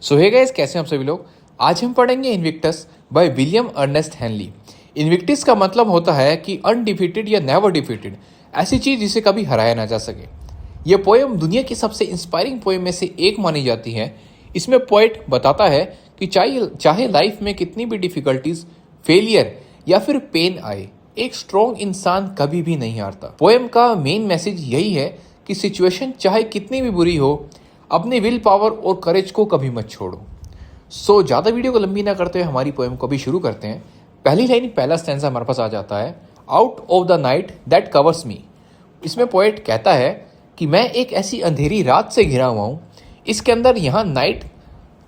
सो hey guys, कैसे हैं आप सभी लोग। आज हम पढ़ेंगे Invictus by William Ernest Henley. Invictus का मतलब होता है कि अनडिफीटेड या नेवर डिफीटेड, ऐसी चीज जिसे कभी हराया ना जा सके। यह पोएम दुनिया की सबसे इंस्पायरिंग पोएम में से एक मानी जाती है। इसमें पोएट बताता है कि चाहे लाइफ में कितनी भी डिफिकल्टीज, फेलियर या फिर पेन आए, एक स्ट्रॉन्ग इंसान कभी भी नहीं हारता। पोएम का मेन मैसेज यही है कि सिचुएशन चाहे कितनी भी बुरी हो, अपने विल पावर और करेज को कभी मत छोड़ो। सो ज़्यादा वीडियो को लंबी ना करते हुए हमारी पोएम को भी शुरू करते हैं। पहली लाइन, पहला स्टैंजा हमारे पास आ जाता है, out of the night that covers मी। इसमें पोएट कहता है कि मैं एक ऐसी अंधेरी रात से घिरा हुआ हूँ। इसके अंदर यहाँ नाइट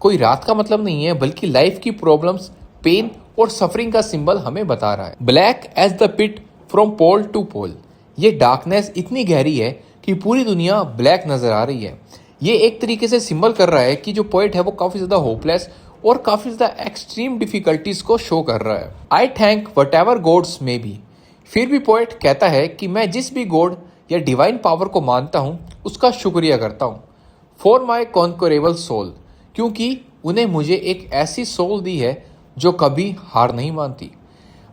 कोई रात का मतलब नहीं है, बल्कि लाइफ की प्रॉब्लम्स, पेन और सफरिंग का सिंबल हमें बता रहा है। Black as the pit from pole to pole. ये डार्कनेस इतनी गहरी है कि पूरी दुनिया ब्लैक नजर आ रही है। ये एक तरीके से सिंबल कर रहा है कि जो पोएट है वो काफी ज्यादा होपलेस और काफी ज्यादा एक्सट्रीम डिफिकल्टीज को शो कर रहा है। I thank whatever gods में भी। फिर भी पोएट कहता है कि मैं जिस भी गॉड या डिवाइन पावर को मानता हूँ उसका शुक्रिया करता हूँ। फॉर माई कॉन्करेबल सोल, क्योंकि उन्हें मुझे एक ऐसी सोल दी है जो कभी हार नहीं मानती।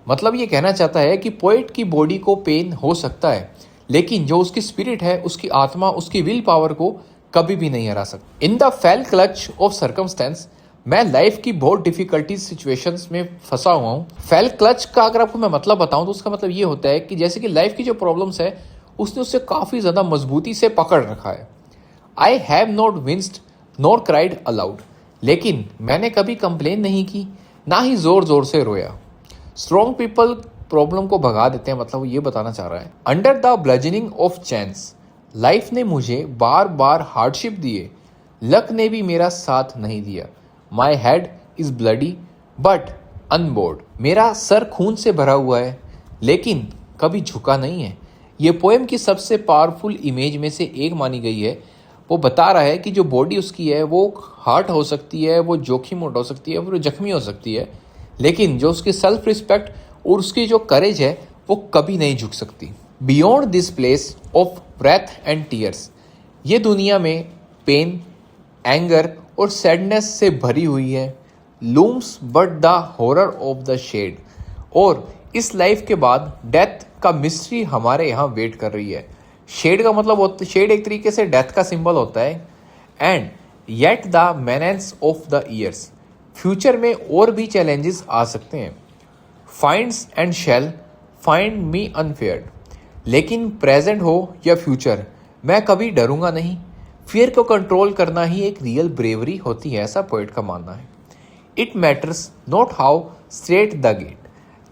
मतलब ये कहना चाहता है कि पोएट की बॉडी को पेन हो सकता है, लेकिन जो उसकी स्पिरिट है, उसकी आत्मा, उसकी विल पावर को कभी भी नहीं हरा सकती। In the fail clutch of circumstance, मैं लाइफ की बहुत डिफिकल्टी सिचुएशंस में फंसा हुआ हूँ। फेल क्लच का अगर आपको मैं मतलब बताऊं तो उसका मतलब ये होता है कि जैसे कि लाइफ की जो प्रॉब्लम्स है उसने उससे काफी ज्यादा मजबूती से पकड़ रखा है। I have not विंस्ड nor cried allowed, लेकिन मैंने कभी कंप्लेन नहीं की, ना ही जोर जोर से रोया। स्ट्रॉन्ग पीपल प्रॉब्लम को भगा देते हैं, मतलब वो ये बताना चाह रहा है। Under the bludgeoning of chance, life ने मुझे बार बार हार्डशिप दिए, लक ने भी मेरा साथ नहीं दिया। My head is bloody but onboard, मेरा सर खून से भरा हुआ है लेकिन कभी झुका नहीं है। ये पोएम की सबसे पावरफुल इमेज में से एक मानी गई है। वो बता रहा है कि जो बॉडी उसकी है वो हार्ट हो सकती है, वो जोखिम हो सकती है, वो जख्मी हो सकती है, लेकिन जो उसकी सेल्फ रिस्पेक्ट और उसकी जो करेज है वो कभी नहीं झुक सकती। Beyond this place of breath and tears, ये दुनिया में पेन, एंगर और सैडनेस से भरी हुई है। Looms but the horror of the shade, और इस लाइफ के बाद डेथ का मिस्ट्री हमारे यहाँ वेट कर रही है। शेड का मतलब होता, शेड एक तरीके से डेथ का सिंबल होता है। And yet the menace of the years, future में और भी चैलेंजेस आ सकते हैं। Finds and shall find me unafraid, लेकिन प्रेजेंट हो या फ्यूचर, मैं कभी डरूंगा नहीं। फियर को कंट्रोल करना ही एक रियल ब्रेवरी होती है, ऐसा पोएट का मानना है। It matters not how strait the gate,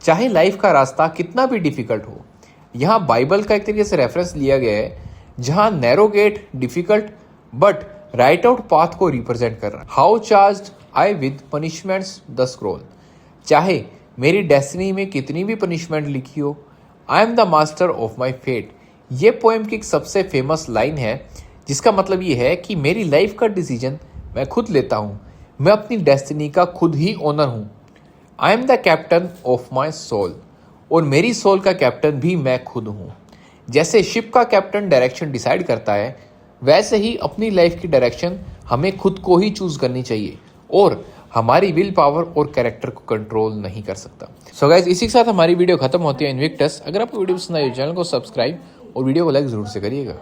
चाहे लाइफ का रास्ता कितना भी डिफिकल्ट हो। यहाँ बाइबल का एक तरीके से रेफरेंस लिया गया है, जहाँ narrow gate difficult but right out path को रिप्रेजेंट कर रहा है। How charged I with punishments the scroll, चाहे मेरी डेस्टिनी में कितनी भी पनिशमेंट लिखी हो, I am the master of my fate. ये पोएम की एक सबसे फेमस लाइन है, जिसका मतलब ये है कि मेरी लाइफ का डिसीजन मैं खुद लेता हूँ, मैं अपनी डेस्टिनी का खुद ही ओनर हूँ। I am the captain of my soul, और मेरी सोल का कैप्टन भी मैं खुद हूँ। जैसे शिप का कैप्टन डायरेक्शन डिसाइड करता है, वैसे ही अपनी लाइफ की डायरेक्शन हमें खुद को ही चूज करनी चाहिए, और हमारी विल पावर और कैरेक्टर को कंट्रोल नहीं कर सकता। सो गाइस, इसी के साथ हमारी वीडियो खत्म होती है इन्विक्टस। अगर आपको वीडियो पसंद आई, चैनल को सब्सक्राइब और वीडियो को लाइक जरूर से करिएगा।